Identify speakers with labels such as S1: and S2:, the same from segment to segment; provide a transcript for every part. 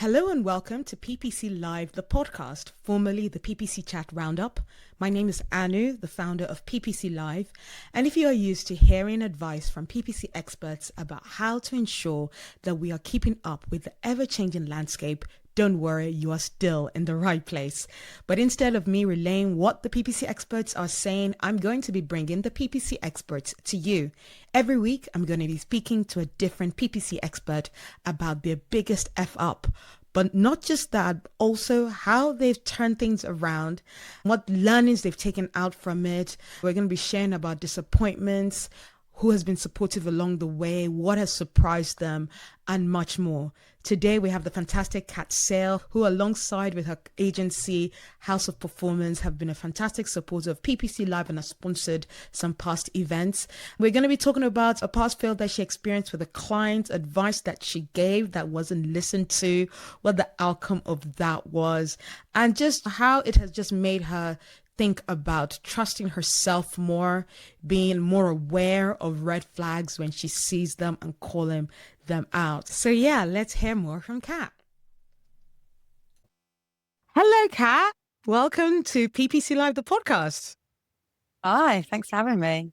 S1: Hello and welcome to PPC Live The Podcast, formerly the PPC Chat Roundup. My name is Anu, the founder of PPC Live, and if you are used to hearing advice from PPC experts about how to ensure that we are keeping up with the ever-changing landscape, don't worry, you are still in the right place. But instead of me relaying what the PPC experts are saying, I'm going to be bringing the PPC experts to you. Every week, I'm going to be speaking to a different PPC expert about their biggest F up. But not just that, also how they've turned things around, what learnings they've taken out from it. We're going to be sharing about disappointments, who has been supportive along the way, what has surprised them, and much more. Today, we have the fantastic Kat Sale, who alongside with her agency, House of Performance, have been a fantastic supporter of PPC Live and has sponsored some past events. We're going to be talking about a past fail that she experienced with a client, advice that she gave that wasn't listened to, what the outcome of that was, and just how it has just made her think about trusting herself more, being more aware of red flags when she sees them and calling them out. So yeah, let's hear more from Kat. Hello, Kat. Welcome to PPC Live, the podcast.
S2: Hi, thanks for having me.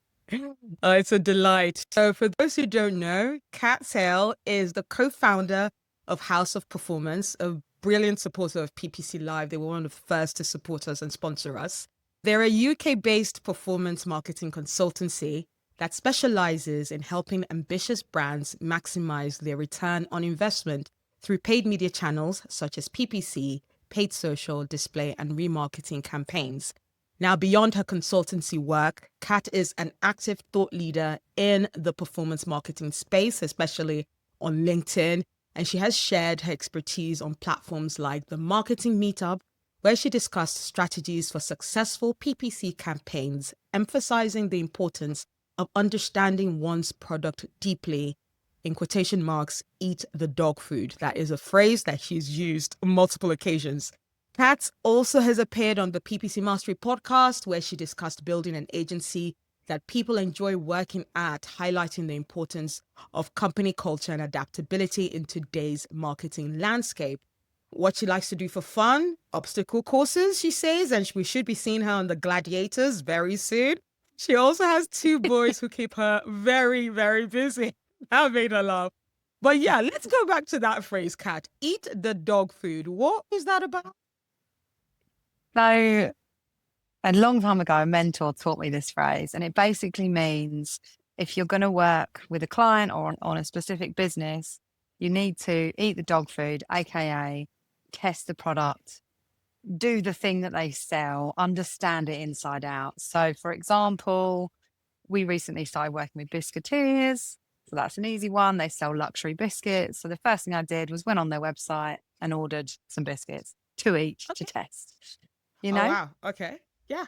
S1: It's a delight. So for those who don't know, Kat Sale is the co-founder of House of Performance, a brilliant supporter of PPC Live. They were one of the first to support us and sponsor us. They're a UK-based performance marketing consultancy that specializes in helping ambitious brands maximize their return on investment through paid media channels such as PPC, paid social, display, and remarketing campaigns. Now, beyond her consultancy work, Kat is an active thought leader in the performance marketing space, especially on LinkedIn, and she has shared her expertise on platforms like the Marketing Meetup, where she discussed strategies for successful PPC campaigns, emphasizing the importance of understanding one's product deeply, in quotation marks, eat the dog food. That is a phrase that she's used on multiple occasions. Kat also has appeared on the PPC Mastery podcast, where she discussed building an agency that people enjoy working at, highlighting the importance of company culture and adaptability in today's marketing landscape. What she likes to do for fun, obstacle courses, she says, and we should be seeing her on the Gladiators very soon. She also has 2 boys who keep her very, very busy. That made her laugh. But yeah, let's go back to that phrase, Kat. Eat the dog food. What is that about?
S2: So, a long time ago, a mentor taught me this phrase, and it basically means if you're going to work with a client or on a specific business, you need to eat the dog food, aka test the product, do the thing that they sell, understand it inside out. So, for example, we recently started working with biscuiteers. So that's an easy one. They sell luxury biscuits. So the first thing I did was went on their website and ordered some biscuits, 2 each to test. You know?
S1: Oh, wow. Okay. Yeah.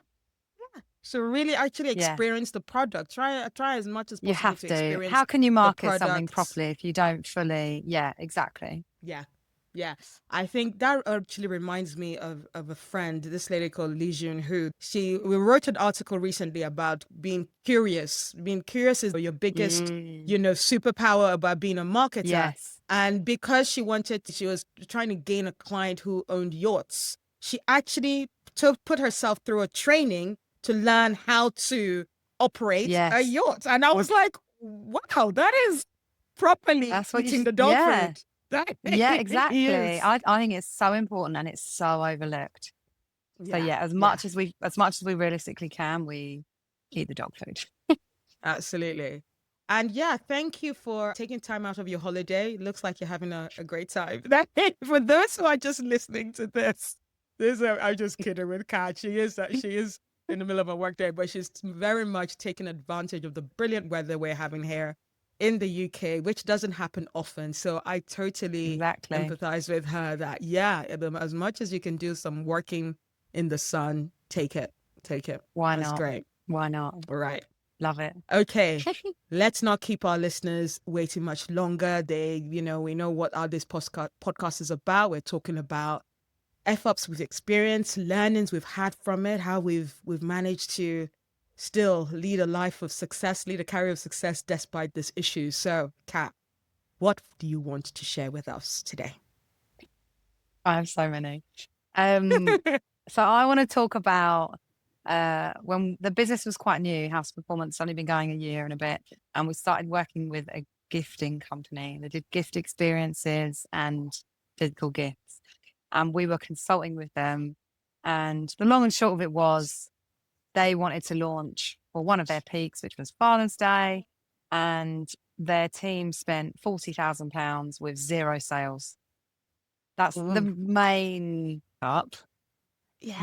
S1: So really actually experience the product. Try as much as possible
S2: You have
S1: to
S2: to.
S1: experience
S2: How can you market something
S1: product
S2: properly if you don't fully? Yeah, exactly.
S1: Yeah. Yeah. I think that actually reminds me of a friend, this lady called Lee Jun Hu. We wrote an article recently about being curious. Being curious is your biggest, superpower about being a marketer.
S2: Yes.
S1: And because she was trying to gain a client who owned yachts, she actually put herself through a training to learn how to operate a yacht. And I was like, wow, that is properly eating the dog food.
S2: Yeah, exactly. I think it's so important and it's so overlooked. So as much as we realistically can, we eat the dog food.
S1: Absolutely. And thank you for taking time out of your holiday. It looks like you're having a great time. For those who are just listening to this, I'm just kidding with Kat. She is in the middle of a work day, but she's very much taking advantage of the brilliant weather we're having here in the UK, which doesn't happen often. So I totally empathize with her that, as much as you can do some working in the sun, take it.
S2: Why
S1: That's
S2: not?
S1: great.
S2: Why not?
S1: All right.
S2: Love it.
S1: Okay. Let's not keep our listeners waiting much longer. We know what this podcast is about. We're talking about F-ups we've experienced, learnings we've had from it, how we've managed to still lead a life of success, lead a career of success despite this issue. So, Kat, what do you want to share with us today?
S2: I have so many. So I want to talk about when the business was quite new, House Performance, only been going a year and a bit, and we started working with a gifting company. They did gift experiences and physical gifts, and we were consulting with them. And the long and short of it was, they wanted to launch for one of their peaks, which was Father's Day, and their team spent £40,000 with 0 sales. That's the main up.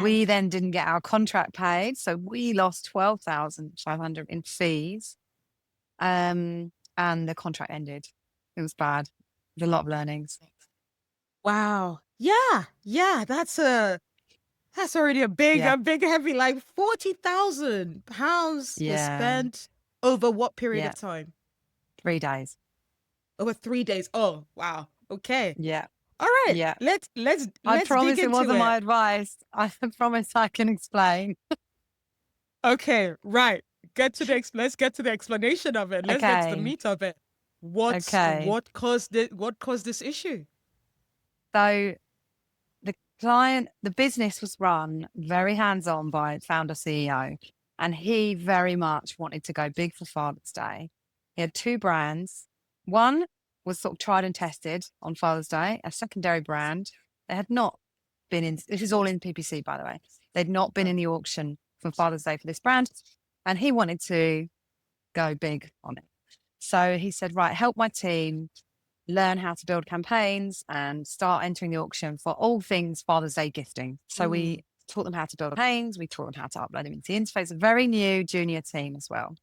S2: We
S1: Yes.
S2: then didn't get our contract paid, so we lost 12,500 in fees, and the contract ended. It was bad. There's a lot of learnings.
S1: Wow. Yeah. That's already a big,
S2: Yeah,
S1: heavy. Like £40,000 was
S2: yeah,
S1: spent over what period
S2: yeah.
S1: of time?
S2: 3 days.
S1: Over 3 days. Oh, wow. Okay.
S2: Yeah,
S1: All right.
S2: yeah. I
S1: Let's dig
S2: promise it
S1: into
S2: wasn't
S1: it.
S2: my advice. I promise I can explain.
S1: Okay. Right. Let's get to the explanation of it. Let's get to the
S2: Okay,
S1: meat of it.
S2: okay.
S1: What caused it? What caused this issue?
S2: So the business was run very hands-on by its founder CEO, and he very much wanted to go big for Father's Day. He had 2 brands. One was sort of tried and tested on Father's Day, a secondary brand. They had not been in, this is all in PPC, by the way. They'd not been in the auction for Father's Day for this brand, and he wanted to go big on it. So he said, right, help my team learn how to build campaigns and start entering the auction for all things Father's Day gifting. So we taught them how to build campaigns. We taught them how to upload them into the interface. A very new junior team as well.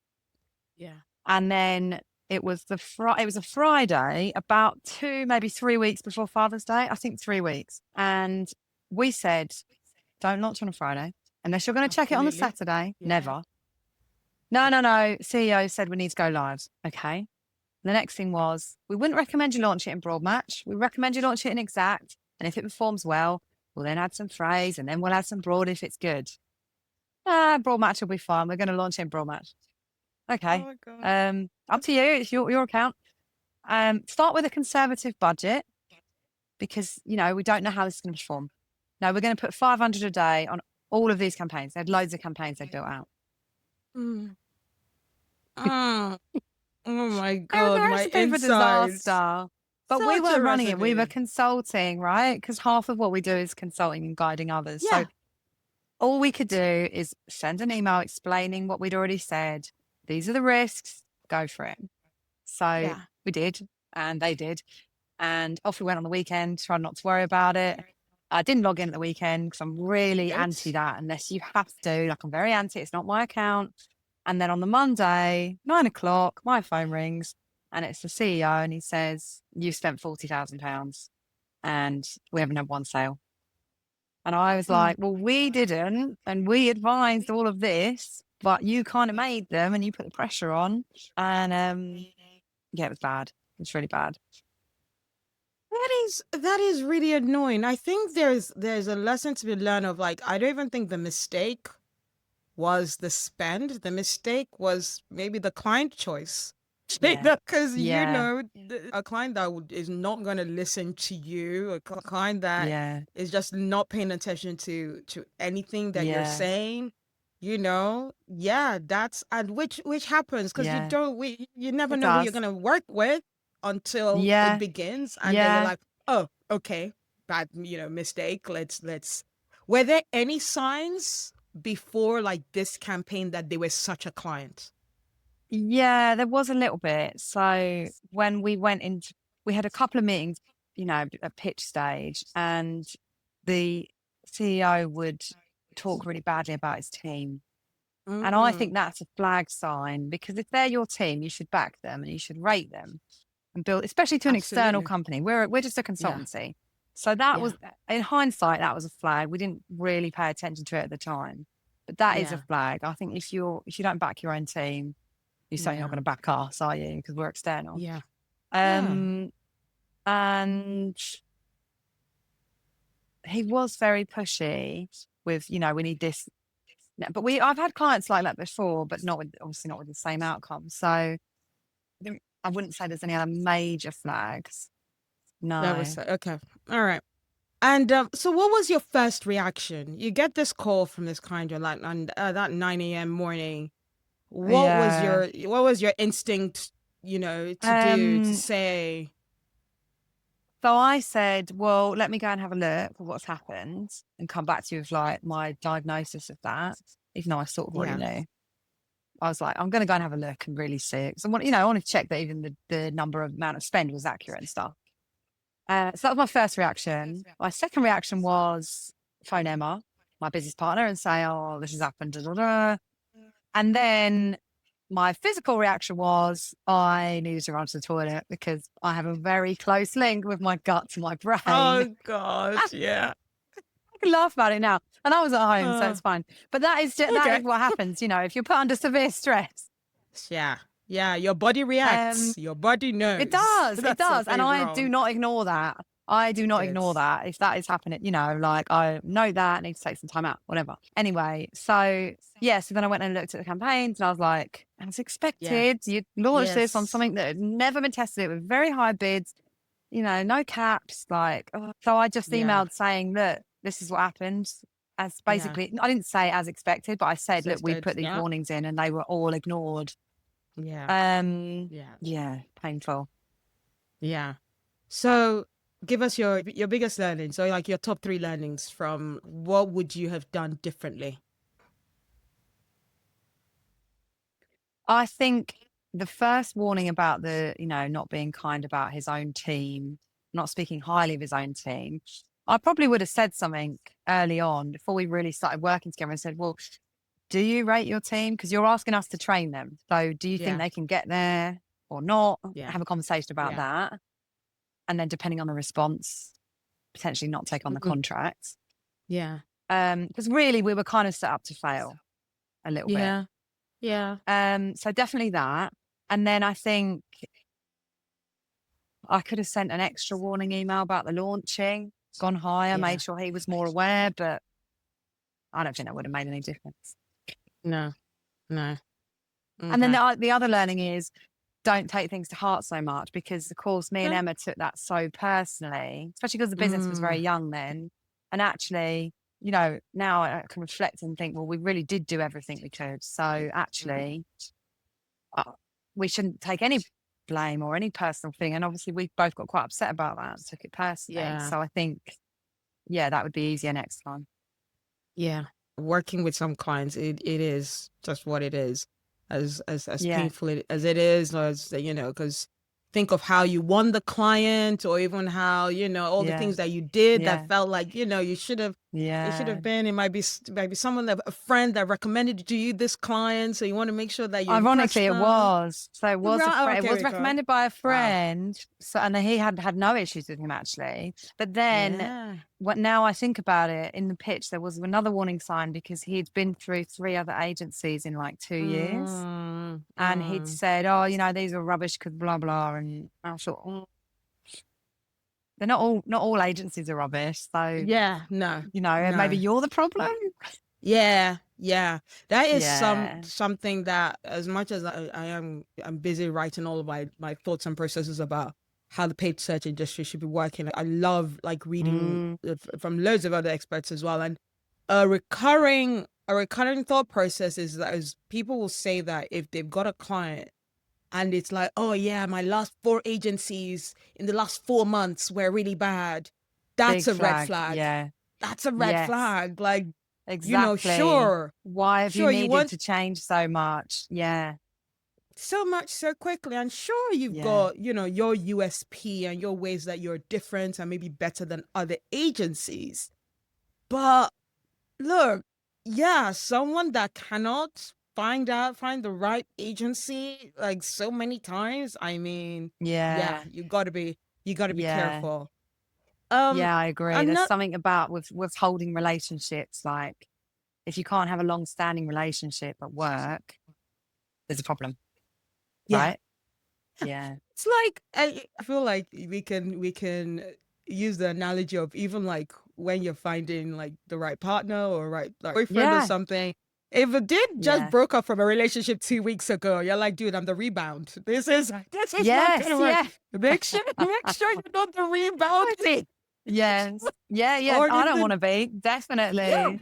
S1: Yeah.
S2: And then it was a Friday, about 2, maybe 3 weeks before Father's Day. I think 3 weeks. And we said, don't launch on a Friday unless you're going to check it on a
S1: Absolutely.
S2: Saturday.
S1: Yeah.
S2: Never. No. CEO said we need to go live. Okay. The next thing was, we wouldn't recommend you launch it in Broad Match. We recommend you launch it in Exact. And if it performs well, we'll then add some phrase, and then we'll add some Broad if it's good. Broad Match will be fine. We're going to launch it in Broad Match. Okay.
S1: Oh my God.
S2: Up to you. It's your account. Start with a conservative budget, because, we don't know how this is going to perform. No, we're going to put 500 a day on all of these campaigns. They had loads of campaigns they built out.
S1: Ah, oh my
S2: It was a
S1: God, my
S2: recipe for
S1: insides.
S2: disaster. But we
S1: Such a
S2: weren't running it. We were
S1: recipe.
S2: consulting, right? Because half of what we do is consulting and guiding others.
S1: Yeah.
S2: So all we could do is send an email explaining what we'd already said. These are the risks. Go for it. So
S1: Yeah.
S2: we did, and they did. And off we went on the weekend, tried not to worry about it. I didn't log in at the weekend because I'm really
S1: Good.
S2: anti that unless you have to. Like, I'm very anti. It's not my account. And then on the Monday, 9:00, my phone rings and it's the CEO, and he says, you've spent £40,000 and we haven't had one sale. And I was like, well, we didn't. And we advised all of this, but you kind of made them and you put the pressure on. And yeah, it was bad. It's really bad.
S1: That is really annoying. I think there's a lesson to be learned of, like, I don't even think the mistake was the spend. The mistake was maybe the client choice.
S2: Yeah.
S1: Because
S2: Yeah.
S1: a client that is not going to listen to you, a client that
S2: Yeah.
S1: is just not paying attention to anything that you're
S2: Yeah.
S1: saying, yeah, that's, and which happens because
S2: Yeah.
S1: you never
S2: It
S1: know who you're
S2: does.
S1: going to work with until it
S2: Yeah.
S1: begins, and then you're
S2: Yeah.
S1: like, oh, okay, bad, mistake. Let's. Were there any signs before, like, this campaign, that they were such a client?
S2: Yeah, there was a little bit. So when we went into, we had a couple of meetings, at pitch stage, and the CEO would talk really badly about his team. And I think that's a flag sign, because if they're your team, you should back them and you should rate them and build, especially to an external
S1: Absolutely.
S2: company. We're just a
S1: Yeah.
S2: consultancy. So that
S1: Yeah.
S2: was, in hindsight, that was a flag. We didn't really pay attention to it at the time, but that is a
S1: Yeah.
S2: flag. I think if you don't back your own team, you're certainly not
S1: Yeah.
S2: going to back us, are you? Because we're external.
S1: Yeah.
S2: And he was very pushy with, we need this. But I've had clients like that before, but obviously not with the same outcome. So I wouldn't say there's any other major flags.
S1: That
S2: No.
S1: was okay. All right. And so what was your first reaction? You get this call from this client, you're like, on that 9 a.m. morning.
S2: Yeah.
S1: What was your instinct, to do, to
S2: Um,
S1: say?
S2: so I said, well, let me go and have a look at what's happened and come back to you with like my diagnosis of that, even though I sort of already
S1: Yeah.
S2: knew. I was like, I'm going to go and have a look and really see it. So I want to check that even the amount of spend was accurate and stuff. So that was my first reaction. My second reaction was phone Emma, my business partner, and say, oh, this has happened. Da, da, da. And then my physical reaction was I needed to run to the toilet because I have a very close link with my gut to my brain.
S1: Oh gosh, yeah.
S2: I can laugh about it now. And I was at home, so
S1: Uh,
S2: it's fine. But that is
S1: okay.
S2: what happens, if you're put under severe stress.
S1: Yeah. Yeah. Your body reacts. Your body knows.
S2: It does. It does. And
S1: something's
S2: I
S1: wrong.
S2: do not ignore that. I do not ignore
S1: Good.
S2: that. If that is happening, like I know that, I need to take some time out, whatever. Anyway, so then I went and looked at the campaigns and I was like, as expected, you launched this on
S1: Yes.
S2: something that had never been tested with very high bids, no caps. So I just
S1: Yeah.
S2: emailed saying, look, this is what happened. As
S1: Yeah.
S2: basically, I didn't say as expected, but I said, look, we
S1: Existed.
S2: put these
S1: Yeah.
S2: warnings in and they were all ignored.
S1: Yeah.
S2: Yeah, painful.
S1: Yeah. So give us your biggest learning. So like your top 3 learnings from what would you have done differently?
S2: I think the first warning about the, not being kind about his own team, not speaking highly of his own team, I probably would have said something early on before we really started working together and said, well, do you rate your team? Because you're asking us to train them. So do you think
S1: Yeah.
S2: they can get there or not?
S1: Yeah.
S2: Have a conversation about
S1: Yeah.
S2: that. And then depending on the response, potentially not take on the
S1: Mhm.
S2: contract.
S1: Yeah.
S2: Because really we were kind of set up to fail a little bit.
S1: Yeah. Yeah.
S2: So definitely that. And then I think I could have sent an extra warning email about the launching, gone higher,
S1: Yeah.
S2: made sure he was more aware, but I don't think that would have made any difference.
S1: No. No.
S2: And then
S1: Okay.
S2: the other learning is don't take things to heart so much because, of course, me and
S1: Yeah.
S2: Emma took that so personally, especially because the business was very young then. And actually, now I can reflect and think, well, we really did do everything we could. So actually, we shouldn't take any blame or any personal thing. And obviously, we both got quite upset about that and took it personally.
S1: Yeah.
S2: So I think, that would be easier next time.
S1: Yeah. Working with some clients, it is just what it is. As
S2: Yeah.
S1: painful as it is, as because think of how you won the client, or even how all the
S2: Yeah.
S1: things that you did
S2: Yeah.
S1: that felt like you should have. It should have been. It might be someone a friend that recommended to you this client, so you want to make sure that you
S2: Ironically, it
S1: impress them.
S2: was. So it was
S1: Right,
S2: it
S1: okay,
S2: was
S1: we go.
S2: recommended by a friend. So and he had no issues with him actually. But then
S1: Yeah.
S2: now I think about it, in the pitch there was another warning sign because he'd been through 3 other agencies in like 2 years. And he'd said, oh, these are rubbish because blah blah. And I thought, they're not all agencies are rubbish. So
S1: Yeah. No.
S2: maybe you're the problem.
S1: Yeah, that is
S2: Yeah.
S1: something that, as much as I'm busy writing all of my thoughts and processes about how the paid search industry should be working. I love like reading from loads of other experts as well. And a recurring thought process is that people will say that if they've got a client and it's like, oh yeah, my last 4 agencies in the last 4 months were really bad, that's
S2: Big
S1: a red flag.
S2: Yeah.
S1: That's a red flag. Like,
S2: Exactly.
S1: sure.
S2: Why have
S1: Sure,
S2: you
S1: you
S2: needed
S1: want
S2: to change so much? Yeah.
S1: so much so quickly, and sure you've got your USP and your ways that you're different and maybe better than other agencies, but look, someone that cannot find the right agency like so many times, I mean,
S2: Yeah.
S1: you got to be careful.
S2: Yeah, I agree.
S1: I'm
S2: There's
S1: not
S2: something about withholding relationships. Like if you can't have a long-standing relationship at work, there's a problem.
S1: Yeah.
S2: Right? Yeah.
S1: It's like I feel like we can use the analogy of even like when you're finding like the right partner or right like boyfriend or
S2: Yeah.
S1: something. If a dude just
S2: Yeah.
S1: broke up from a relationship 2 weeks ago, you're like, dude, I'm the rebound. This is not
S2: Yes.
S1: gonna work.
S2: Yeah.
S1: Make sure you're not the rebound.
S2: Yes. Yeah, yeah.
S1: Or
S2: I
S1: in
S2: don't want
S1: the,
S2: to be.
S1: yeah,
S2: Definitely.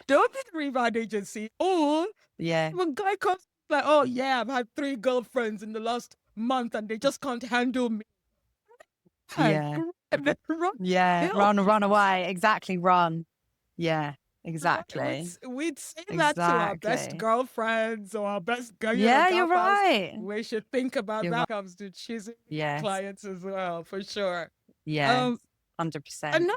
S1: don't be the rebound agency. Or
S2: Yeah.
S1: when guy comes like, oh yeah, I've had 3 girlfriends in the last month and they just can't handle me. Yeah,
S2: Yeah.
S1: run
S2: Yeah.
S1: hill.
S2: Run away. Exactly. Run. Yeah.
S1: Right?
S2: Exactly.
S1: We'd say that to our best
S2: Exactly.
S1: girlfriends or our best,
S2: Yeah,
S1: gal
S2: you're
S1: pals.
S2: right.
S1: We should think about
S2: You're
S1: that
S2: right.
S1: when it comes to choosing
S2: Yes.
S1: clients as well, for sure.
S2: Yes.
S1: Um,
S2: 100%.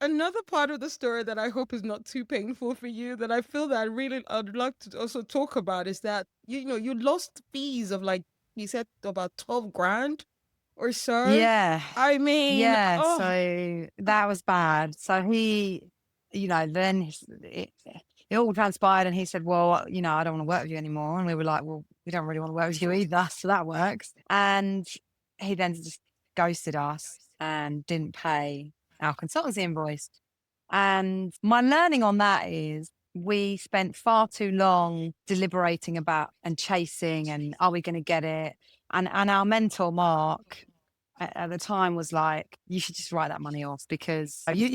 S1: another part of the story that I hope is not too painful for you that I feel that I'd like to also talk about is that you lost fees of like you said about 12 grand or so.
S2: Yeah.
S1: I mean,
S2: Yeah.
S1: oh
S2: So that was bad. So he, then it all transpired and he said, well, I don't want to work with you anymore. And we were like, well, we don't really want to work with you either. So that works. And he then just ghosted us and didn't pay our consultancy invoice. And my learning on that is we spent far too long deliberating about and chasing and are we going to get it? And our mentor, Mark, at the time was like, you should just write that money off because you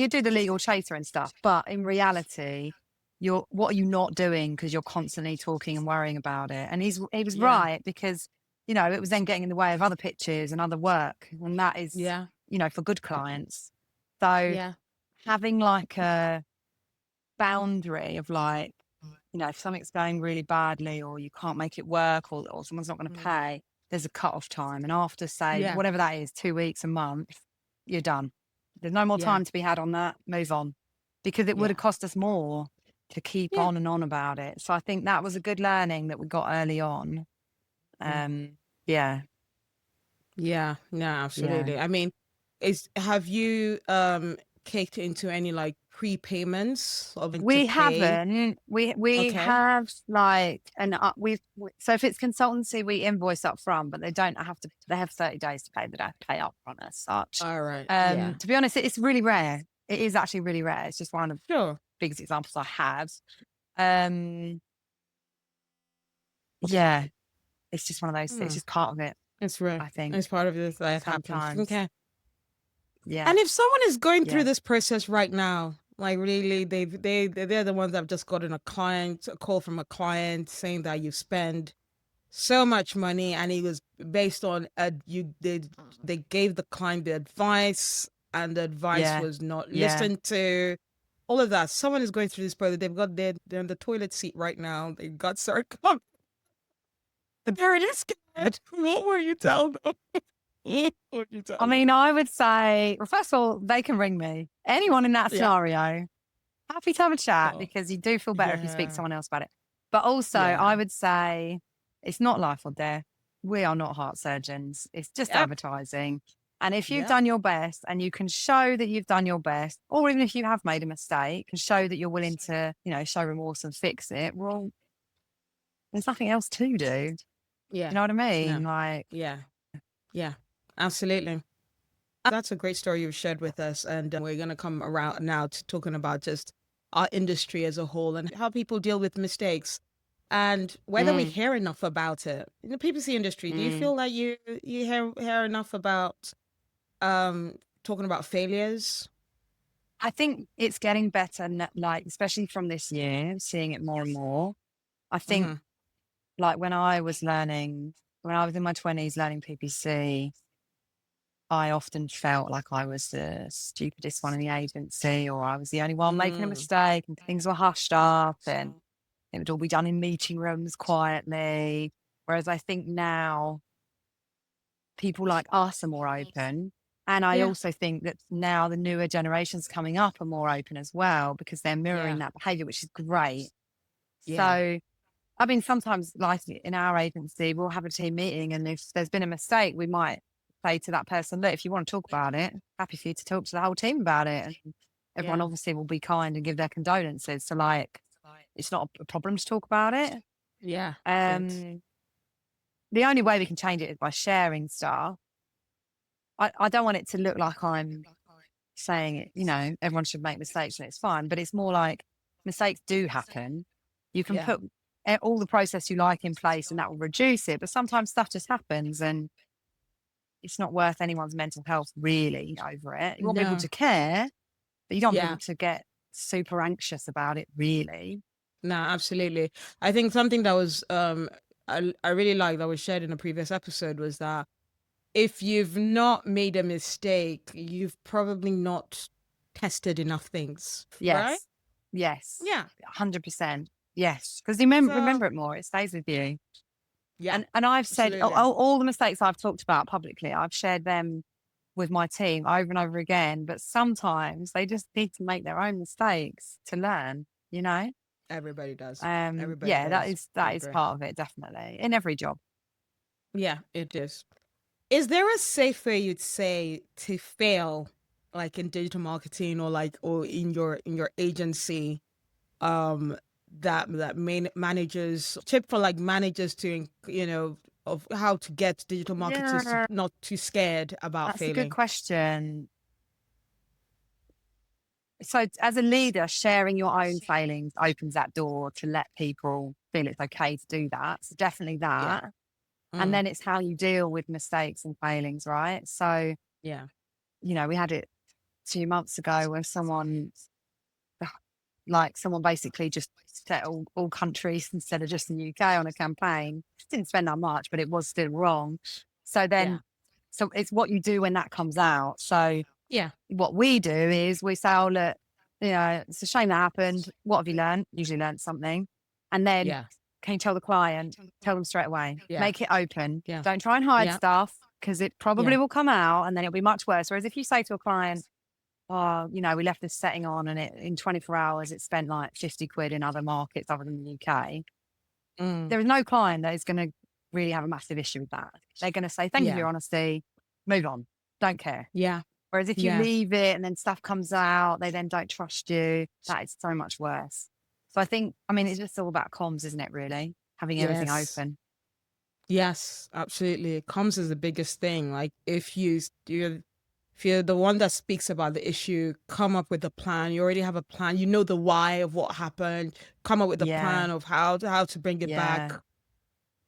S2: do the legal chaser and stuff. But in reality, what are you not doing because you're constantly talking and worrying about it? And he was
S1: yeah,
S2: right because, it was then getting in the way of other pitches and other work. And that is,
S1: yeah,
S2: for good clients. So
S1: yeah,
S2: having like a boundary of like, if something's going really badly or you can't make it work or someone's not going to
S1: mm,
S2: pay, there's a cut-off time. And after, say,
S1: yeah,
S2: whatever that is, 2 weeks, a month, you're done. There's no more
S1: yeah,
S2: time to be had on that. Move on. Because it would
S1: yeah,
S2: have cost us more to keep
S1: yeah.
S2: on and on about it. So I think that was a good learning that we got early on.
S1: Mm.
S2: Yeah,
S1: Yeah, no,
S2: yeah.
S1: absolutely. I mean, have you kicked into any like prepayments of to
S2: We
S1: pay?
S2: haven't. We
S1: Okay.
S2: have like so if it's consultancy, we invoice up front, but they don't have to. They have 30 days to pay. They don't pay up front as such.
S1: All right. Yeah.
S2: To be honest, it's really rare. It is actually really rare. It's just one of the
S1: Sure.
S2: biggest examples I have. Um, yeah, it's just one of those. It's
S1: Mm.
S2: just part of it.
S1: It's rare.
S2: I think
S1: It's part of this that happens.
S2: sometimes.
S1: Okay.
S2: Yeah,
S1: And if someone is going through
S2: yeah,
S1: this process right now, like really, they're the ones that have just gotten a call from a client saying that you spend so much money, and it was based on they gave the client the advice, and the advice
S2: yeah,
S1: was not
S2: yeah.
S1: listened to. All of that. Someone is going through this process. They're in the toilet seat right now. They got sarcoma. They're in scared. What will you tell them? What would you tell
S2: I
S1: them?
S2: mean, I would say, well, first of all, they can ring me. Anyone in that
S1: Yeah.
S2: scenario, happy to have a chat
S1: Oh,
S2: because you do feel better if you speak to
S1: yeah.
S2: someone else about it. But also, I
S1: Yeah.
S2: would say it's not life or death. We are not heart surgeons. It's just
S1: Yep.
S2: advertising. And if you've
S1: Yep.
S2: done your best and you can show that you've done your best, or even if you have made a mistake and show that you're willing to, show remorse and fix it, well, there's nothing else to do.
S1: Yeah.
S2: You know what I mean?
S1: No.
S2: Like,
S1: Yeah. Yeah. Absolutely. That's a great story you've shared with us. And we're going to come around now to talking about just our industry as a whole and how people deal with mistakes and whether we
S2: mm,
S1: hear enough about it. In the PPC industry, do you
S2: mm.
S1: feel like you hear enough about talking about failures?
S2: I think it's getting better, like, especially from this year, seeing it more and more. I think,
S1: Mm-hmm.
S2: like, when I was in my 20s learning PPC, I often felt like I was the stupidest one in the agency, or I was the only one making a
S1: Mm.
S2: mistake, and things were hushed up, and it would all be done in meeting rooms quietly. Whereas I think now people like us are more open. And I
S1: Yeah.
S2: also think that now the newer generations coming up are more open as well because they're mirroring
S1: Yeah.
S2: that behavior, which is great.
S1: Yeah.
S2: So, I mean, sometimes like in our agency, we'll have a team meeting and if there's been a mistake, we might say to that person, look, if you want to talk about it, happy for you to talk to the whole team about it. And everyone
S1: Yeah.
S2: obviously will be kind and give their condolences. So like, it's not a problem to talk about it.
S1: Yeah. Good.
S2: The only way we can change it is by sharing stuff. I don't want it to look like I'm saying it, everyone should make mistakes and it's fine, but it's more like mistakes do happen. You can
S1: Yeah.
S2: put all the process you like in place and that will reduce it, but sometimes stuff just happens and it's not worth anyone's mental health really over it. You want people
S1: No.
S2: to care, but you don't want
S1: Yeah.
S2: people to get super anxious about it really.
S1: No, absolutely. I think something that was I really like that was shared in a previous episode was that if you've not made a mistake, you've probably not tested enough things, right?
S2: Yes.
S1: Yeah.
S2: 100%. Yes. Because remember
S1: So
S2: it more. It stays with you.
S1: yeah,
S2: And I've said
S1: absolutely.
S2: all the mistakes I've talked about publicly, I've shared them with my team over and over again. But sometimes they just need to make their own mistakes to learn, you know?
S1: Everybody does. Everybody
S2: Yeah,
S1: does. I
S2: that is
S1: agree.
S2: part of it, definitely. In every job.
S1: Yeah, it is. Is there a safe way you'd say to fail, like in digital marketing or in your agency, um, that managers tip for like managers to of how to get digital marketers to
S2: Yeah.
S1: not too scared about
S2: That's a good
S1: failing?
S2: question. So as a leader, sharing your own failings opens that door to let people feel it's okay to do that. So definitely
S1: Yeah.
S2: that. And then it's how you deal with mistakes and failings, right? So,
S1: Yeah.
S2: we had it 2 months ago when someone basically just set all countries instead of just the UK on a campaign. Didn't spend that much, but it was still wrong. So then, so it's what you do when that comes out. So
S1: Yeah.
S2: what we do is we say, oh, look, it's a shame that happened. What have you learned? Usually learned something. And then
S1: Yeah.
S2: can you tell the client, tell them straight away,
S1: Yeah.
S2: make it open.
S1: Yeah.
S2: Don't try and hide
S1: Yeah.
S2: stuff because it probably
S1: Yeah.
S2: will come out and then it'll be much worse. Whereas if you say to a client, oh, we left this setting on and in 24 hours, it spent like 50 quid in other markets other than the UK. There is no client that is going to really have a massive issue with that. They're going to say, thank you for your honesty, move on, don't care.
S1: Yeah.
S2: Whereas if you leave it and then stuff comes out, they then don't trust you. That is so much worse. So I think, it's just all about comms, isn't it, really? Having everything open.
S1: Yes, absolutely. Comms is the biggest thing. Like if you're the one that speaks about the issue, come up with a plan. You already have a plan. You know the why of what happened. Come up with a plan of how to bring it back.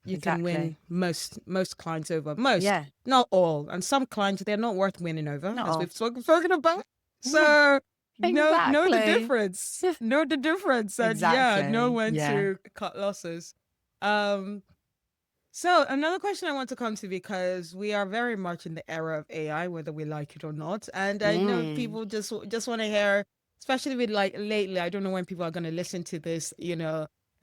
S1: You can win most clients over. Most, not all. And some clients, they're not worth winning over,
S2: Not
S1: as
S2: all.
S1: we've spoken about. So know the difference. Know the difference. And know when to cut losses. So another question I want to come to, because we are very much in the era of AI, whether we like it or not. And I know people just want to hear, especially with like lately, I don't know when people are going to listen to this,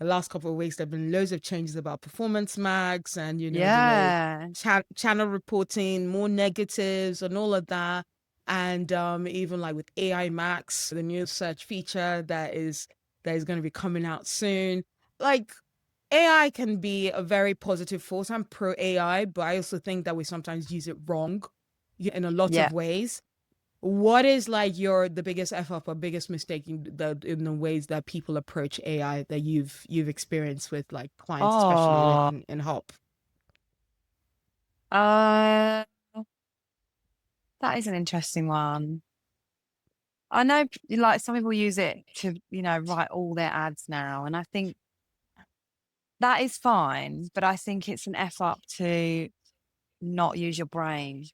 S1: the last couple of weeks, there have been loads of changes about performance mags and, the way channel reporting, more negatives and all of that. And even like with AI Max, the new search feature that is going to be coming out soon. Like, AI can be a very positive force. I'm pro AI, but I also think that we sometimes use it wrong in a lot of ways. What is like the biggest F up or biggest mistake in the ways that people approach AI that you've experienced with like clients, especially like in Hop?
S2: That is an interesting one. I know like some people use it to, write all their ads now. And I think that is fine, but I think it's an F up to not use your brain.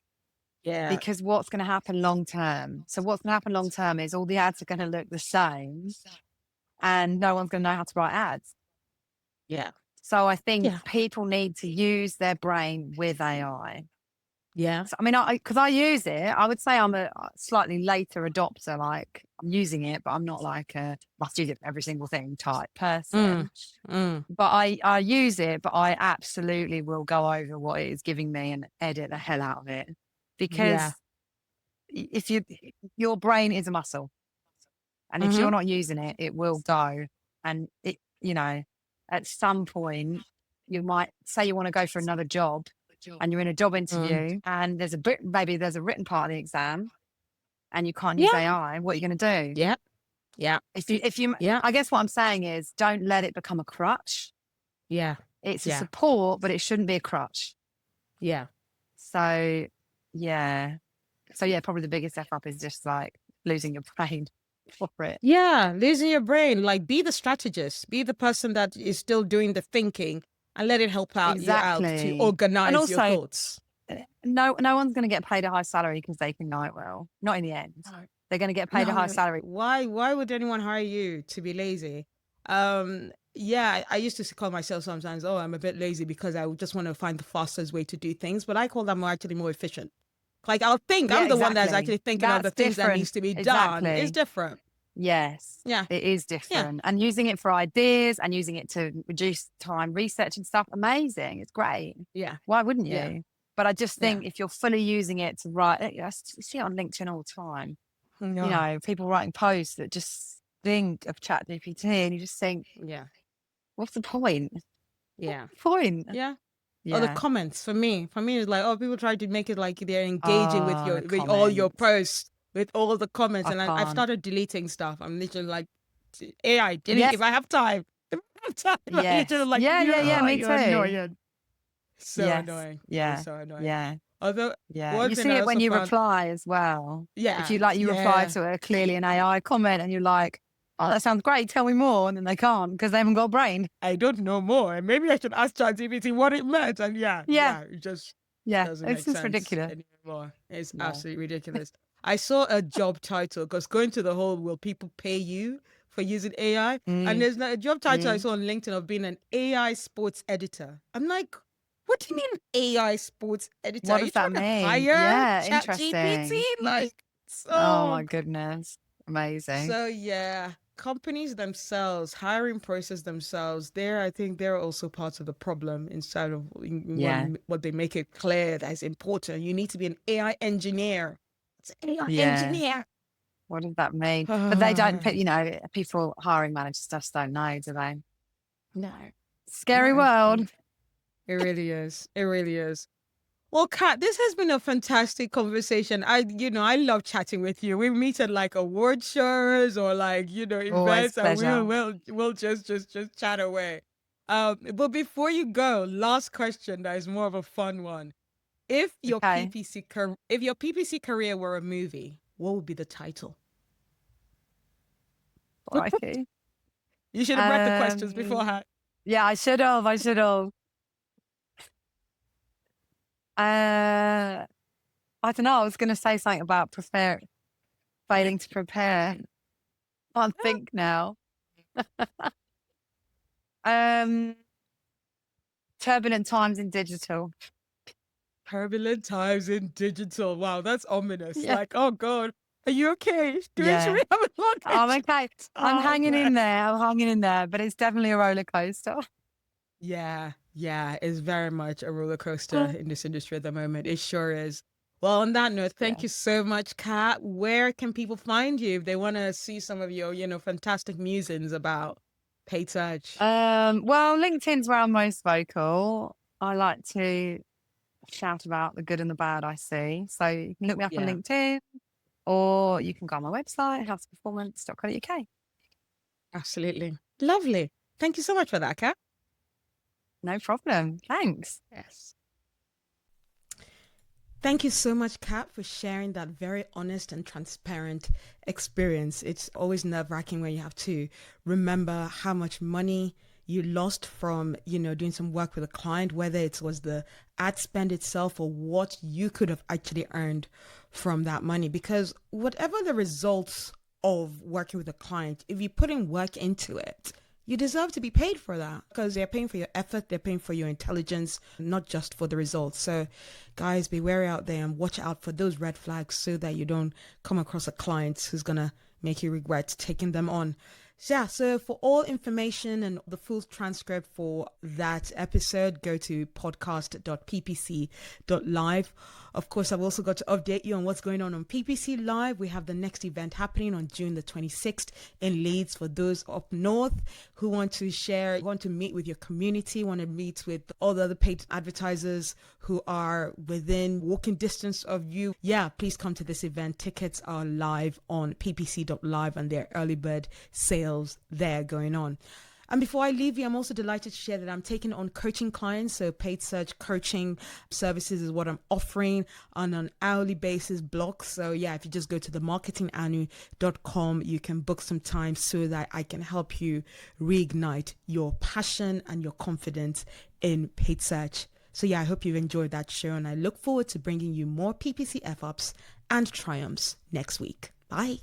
S1: Yeah.
S2: Because what's going to happen long term? So what's going to happen long term is all the ads are going to look the same and no one's going to know how to write ads.
S1: Yeah.
S2: So I think people need to use their brain with AI.
S1: Yeah.
S2: So, because I use it, I would say I'm a slightly later adopter. Like I'm using it, but I'm not like a must use it for every single thing type person. But I use it, but I absolutely will go over what it is giving me and edit the hell out of it. Because if your brain is a muscle, and if you're not using it, it will go. And it, at some point, you might say you want to go for another job, and you're in a job interview, and maybe there's a written part of the exam, and you can't use AI. What are you going to do?
S1: Yeah. Yeah.
S2: If you, I guess what I'm saying is, don't let it become a crutch.
S1: Yeah.
S2: It's a support, but it shouldn't be a crutch.
S1: Yeah.
S2: So, probably the biggest F up is just like losing your brain for it.
S1: Yeah, losing your brain. Like, be the strategist, be the person that is still doing the thinking, and let it help out you out to organize your thoughts.
S2: no one's going to get paid a high salary because they can write well. Not in the end. They're going to get paid a high salary.
S1: Why would anyone hire you to be lazy? Yeah, I used to call myself sometimes, oh, I'm a bit lazy because I just want to find the fastest way to do things. But I call them actually more efficient. Like I'll think I'm the one that's actually thinking of the things that needs to be done. It's different.
S2: Yes.
S1: Yeah.
S2: It is different. And using it for ideas and using it to reduce time researching stuff, amazing. It's great.
S1: Yeah.
S2: Why wouldn't you?
S1: Yeah.
S2: But I just think if you're fully using it to write, I see it on LinkedIn all the time.
S1: No.
S2: You know, people writing posts that just think of ChatGPT and you just think, what's the point?
S1: Yeah.
S2: Point.
S1: Yeah. Or the comments for me it's like, oh, people try to make it like they're engaging with all your posts, with all the comments. And I've started deleting stuff. I'm literally like, AI, delete if I have time. If I have time.
S2: Yes.
S1: Like,
S2: me too.
S1: Annoying. So annoying.
S2: Yeah.
S1: It's so annoying.
S2: Yeah.
S1: Although,
S2: you see it when you reply as well.
S1: Yeah.
S2: If you reply to a clearly an AI comment and you're like, oh, that sounds great, tell me more. And then they can't because they haven't got a brain.
S1: I don't know more. And maybe I should ask ChatGPT what it meant. And it just doesn't make
S2: it's just
S1: sense
S2: ridiculous
S1: anymore. It's absolutely ridiculous. I saw a job title because going to the whole, will people pay you for using AI? And there's a job title I saw on LinkedIn of being an AI sports editor. I'm like, what do you mean AI sports editor?
S2: What does that mean? Interesting.
S1: ChatGPT? Like,
S2: oh my goodness. Amazing.
S1: So companies themselves, hiring process themselves, I think they're also part of the problem inside of what they make it clear that is important. You need to be an AI engineer. It's an AI engineer.
S2: What does that mean? But they don't put, people hiring manager stuff don't know, do they?
S1: No.
S2: Scary world.
S1: It really is. It really is. Well, Kat, this has been a fantastic conversation. I love chatting with you. We meet at like award shows or like, events, and we'll just chat away. But before you go, last question that is more of a fun one. If your PPC career were a movie, what would be the title?
S2: Okay.
S1: You should have read the questions beforehand.
S2: Yeah, I should have. I don't know. I was going to say something about failing to prepare. I can't think now. Turbulent times in digital.
S1: Turbulent times in digital. Wow, that's ominous. Yeah. Like, oh God, are you okay? Should we have a look?
S2: I'm okay. I'm hanging in there, but it's definitely a roller coaster.
S1: Yeah, it's very much a roller coaster in this industry at the moment. It sure is. Well, on that note, thank you so much, Kat. Where can people find you if they want to see some of your, fantastic musings about paid search?
S2: Well, LinkedIn's where I'm most vocal. I like to shout about the good and the bad I see. So you can look me up on LinkedIn, or you can go on my website, houseperformance.co.uk.
S1: Absolutely. Lovely. Thank you so much for that, Kat.
S2: No problem. Thanks.
S1: Yes. Thank you so much, Kat, for sharing that very honest and transparent experience. It's always nerve-wracking when you have to remember how much money you lost from, doing some work with a client, whether it was the ad spend itself or what you could have actually earned from that money. Because whatever the results of working with a client, if you put in work into it, you deserve to be paid for that, because they're paying for your effort, they're paying for your intelligence, not just for the results. So guys, be wary out there and watch out for those red flags so that you don't come across a client who's going to make you regret taking them on. So for all information and the full transcript for that episode, go to podcast.ppc.live. Of course, I've also got to update you on what's going on PPC Live. We have the next event happening on June the 26th in Leeds. For those up north who want to meet with your community, want to meet with all the other paid advertisers who are within walking distance of you, please come to this event. Tickets are live on ppc.live and there are early bird sales there going on. And before I leave you, I'm also delighted to share that I'm taking on coaching clients. So paid search coaching services is what I'm offering on an hourly basis blocks. So if you just go to themarketinganu.com, you can book some time so that I can help you reignite your passion and your confidence in paid search. So yeah, I hope you've enjoyed that show, and I look forward to bringing you more PPC F-ups and triumphs next week. Bye.